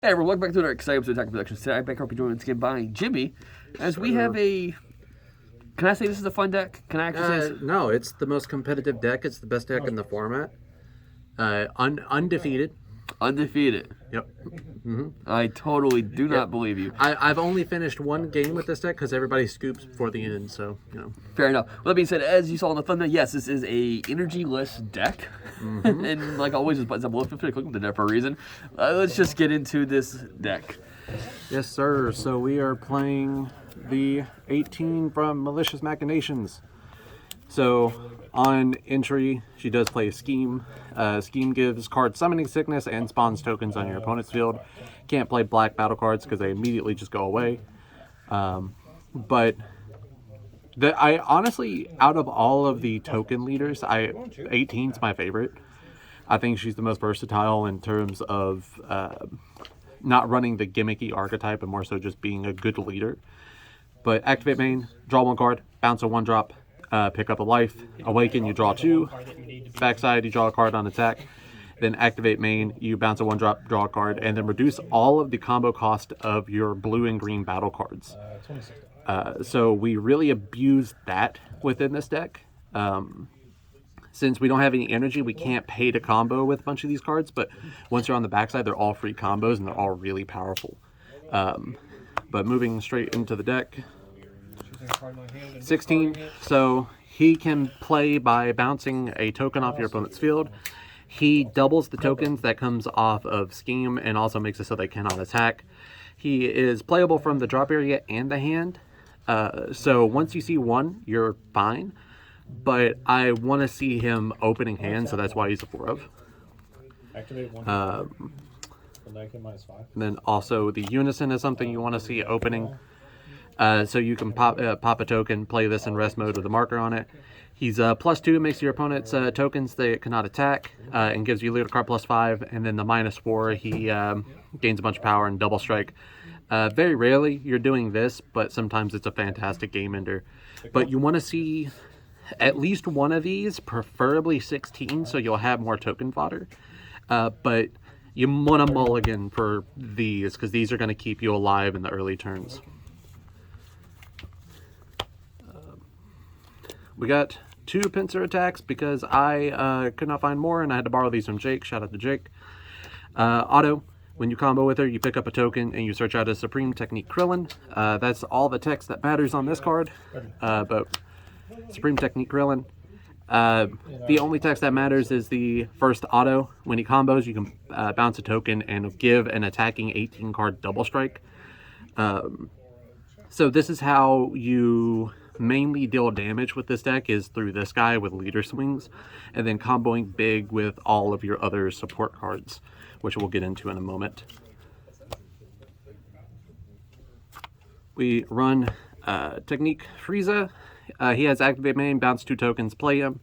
Hey everyone, welcome back to another exciting episode of Attack Productions. Today, I'm back up joined once again by Jimmy, as we have a... Can I say this is a fun deck? Can I actually say this? No, it's the most competitive deck. It's the best deck in the format. Undefeated. Undefeated. Yep. I totally do not believe you. I've only finished one game with this deck because everybody scoops before the end, so, you know. Fair enough. With that being said, as you saw in the thumbnail, yes, this is a energy-less deck. And like always, it's buttons up below. Feel free to click on the deck for a reason. Let's just get into this deck. Yes, sir. So we are playing the 18 from Malicious Machinations. So on entry, she does play a Scheme. Scheme gives cards Summoning Sickness and spawns tokens on your opponent's field. Can't play black battle cards because they immediately just go away. But I honestly, out of all of the token leaders, 18's my favorite. I think she's the most versatile in terms of not running the gimmicky archetype, but more so just being a good leader. But activate main, draw one card, bounce a 1-drop, pick up a life, awaken, you draw 2, backside, you draw a card on attack, then activate main, you bounce a 1-drop, draw a card, and then reduce all of the combo cost of your blue and green battle cards. So we really abuse that within this deck. Since we don't have any energy, we can't pay to combo with a bunch of these cards, but once you're on the backside, they're all free combos, and they're all really powerful. But moving straight into the deck, 16, so he can play by bouncing a token off your opponent's field. He doubles the tokens that comes off of Scheme and also makes it so they cannot attack. He is playable from the drop area and the hand. So once you see one, you're fine. But I want to see him opening hand, so that's why he's a 4 of. Activate one. -5. And then also the Unison is something you want to see opening. So you can pop a token, play this in rest mode with a marker on it. He's +2, makes your opponent's tokens they cannot attack, and gives you leader card +5. And then the -4, he gains a bunch of power and double strike. Very rarely you're doing this, but sometimes it's a fantastic game ender. But you want to see at least one of these, preferably 16, so you'll have more token fodder. But you want to mulligan for these, because these are going to keep you alive in the early turns. We got 2 pincer attacks because I could not find more, and I had to borrow these from Jake. Shout out to Jake. Auto, when you combo with her, you pick up a token, and you search out a Supreme Technique Krillin. That's all the text that matters on this card. But Supreme Technique Krillin. The only text that matters is the first auto. When he combos, you can bounce a token and give an attacking 18 card double strike. So this is how you mainly deal damage with this deck, is through this guy with leader swings, and then comboing big with all of your other support cards, which we'll get into in a moment. We run Technique Frieza. He has activate main, bounce 2 tokens, play him.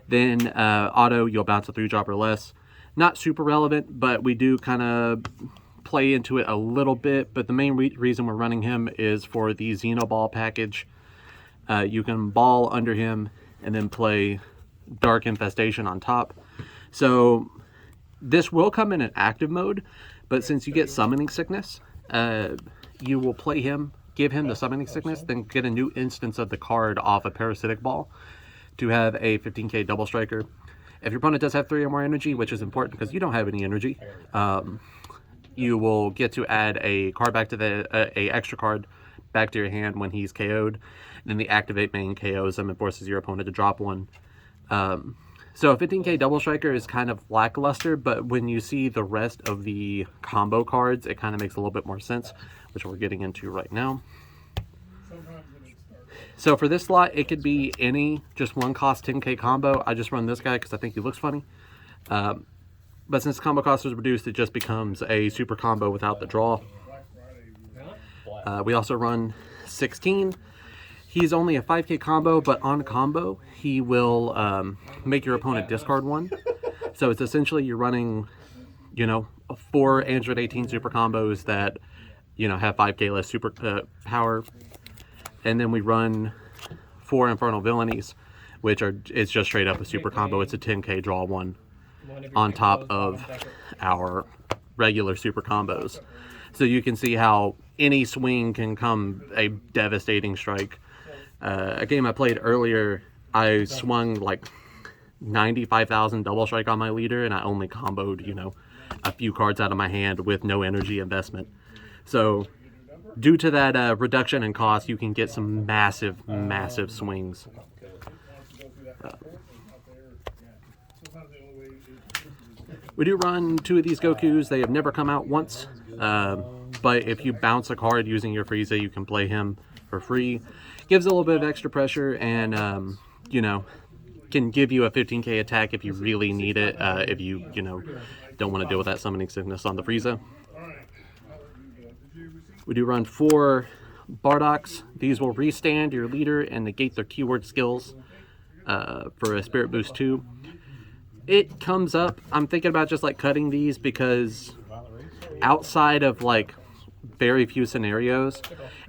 Then auto, you'll bounce a 3-drop or less. Not super relevant, but we do kind of play into it a little bit. But the main reason we're running him is for the Xenoball package. You can ball under him and then play Dark Infestation on top. So this will come in an active mode, but since you get Summoning Sickness, you will play him, give him the Summoning Sickness, then get a new instance of the card off a Parasitic Ball to have a 15k double striker. If your opponent does have 3 or more energy, which is important because you don't have any energy, you will get to add a card back to a extra card back to your hand when he's KO'd. And then the activate main KOs him and forces your opponent to drop one. So a 15k double striker is kind of lackluster, but when you see the rest of the combo cards, it kind of makes a little bit more sense, which we're getting into right now. So for this slot, it could be any just one cost 10k combo. I just run this guy because I think he looks funny. But since combo cost is reduced, it just becomes a super combo without the draw. We also run 16. He's only a 5k combo, but on combo, he will make your opponent discard 1. So it's essentially you're running, 4 Android 18 super combos that, have 5k less super power. And then we run 4 Infernal Villainies, which it's just straight up a super combo. It's a 10k draw 1 on top of our regular super combos. So you can see how any swing can come a devastating strike. A game I played earlier, I swung like 95,000 double strike on my leader, and I only comboed, you know, a few cards out of my hand with no energy investment. So due to that reduction in cost, you can get some massive swings. We do run 2 of these Gokus. They have never come out once, but if you bounce a card using your Frieza, you can play him for free. Gives a little bit of extra pressure, and you know, can give you a 15k attack if you really need it, if you know, don't want to deal with that summoning sickness on the Frieza. We do run 4 Bardoks. These will restand your leader and negate their keyword skills for a Spirit Boost 2. It comes up, I'm thinking about just like cutting these, because outside of like very few scenarios,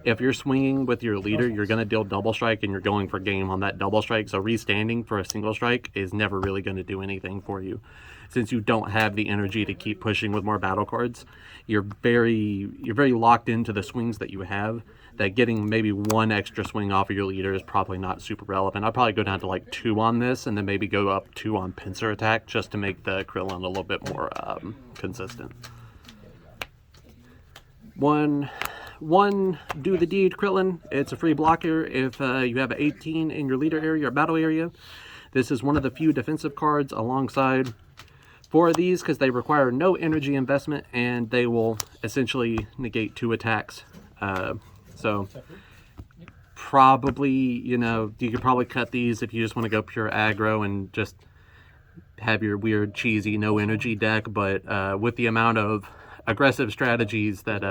if you're swinging with your leader, you're going to deal double strike and you're going for game on that double strike. So restanding for a single strike is never really going to do anything for you, since you don't have the energy to keep pushing with more battle cards. You're very locked into the swings that you have, that getting maybe 1 extra swing off of your leader is probably not super relevant. I'll probably go down to like 2 on this, and then maybe go up 2 on pincer attack, just to make the Krillin a little bit more consistent. One do the deed Krillin. It's a free blocker if you have an 18 in your leader area or battle area. This is one of the few defensive cards alongside 4 of these, because they require no energy investment, and they will essentially negate 2 attacks. So probably, you know, you could probably cut these if you just want to go pure aggro and just have your weird cheesy no energy deck. But with the amount of aggressive strategies that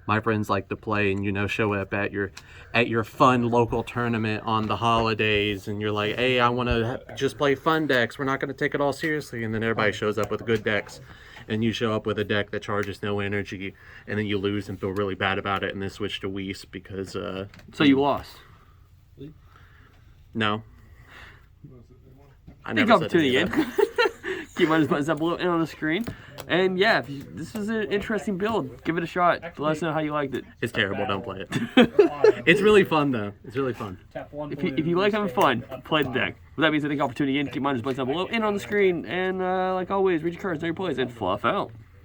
my friends like to play, and, you know, show up at your fun local tournament on the holidays, and you're like, hey, I want to just play fun decks, we're not going to take it all seriously, and then everybody shows up with good decks, and you show up with a deck that charges no energy, and then you lose and feel really bad about it, and then switch to Whis because So you lost? No, I Big never said opportunity any of again. that. Keep on his buttons up below and on the screen. And yeah, this is an interesting build. Give it a shot. Let us know how you liked it. It's terrible, don't play it. It's really fun though. It's really fun. If you like having fun, play the deck. With that being said, take opportunity again. Keep on his buttons down below and on the screen. And like always, read your cards, know your plays, and fluff out.